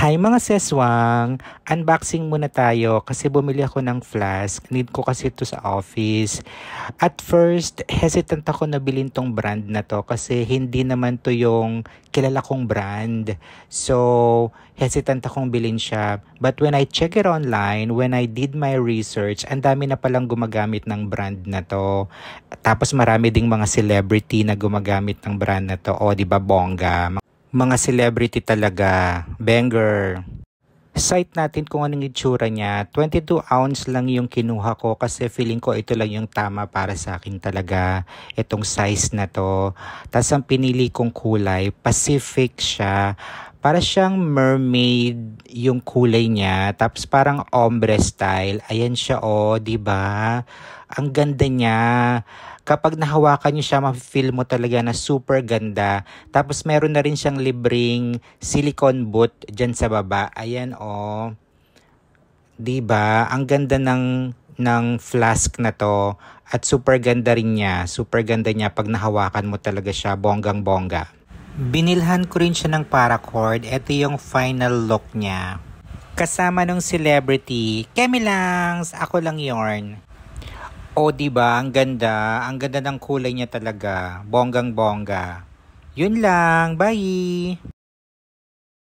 Hi mga seswang! Unboxing muna tayo kasi bumili ako ng flask. Need ko kasi ito sa office. At first, hesitant ako na bilhin tong brand na to kasi hindi naman to yung kilala kong brand. So, hesitant akong bilhin siya. But when I check it online, when I did my research, ang dami na palang gumagamit ng brand na to. Tapos marami ding mga celebrity na gumagamit ng brand na to. O, di ba bongga? Mga celebrity talaga, banger. Site natin kung anong itsura niya. 22 ounce lang yung kinuha ko kasi feeling ko ito lang yung tama para sa akin talaga. Itong size na to. Tapos ang pinili kong kulay, Pacific siya. Para siyang mermaid yung kulay niya. Tapos parang ombre style. Ayan siya di ba? Ang ganda niya. Kapag nahawakan niyo siya, ma-feel mo talaga na super ganda. Tapos meron na rin siyang libreng silicone boot dyan sa baba. Ayan diba? Ang ganda ng flask na to. At super ganda rin niya. Super ganda niya pag nahawakan mo talaga siya. Bonggang bongga. Binilhan ko rin siya ng paracord. Ito yung final look niya. Kasama ng celebrity. Kemi Langs, ako lang yorn. Diba? Ang ganda. Ang ganda ng kulay niya talaga. Bonggang bongga. Yun lang. Bye!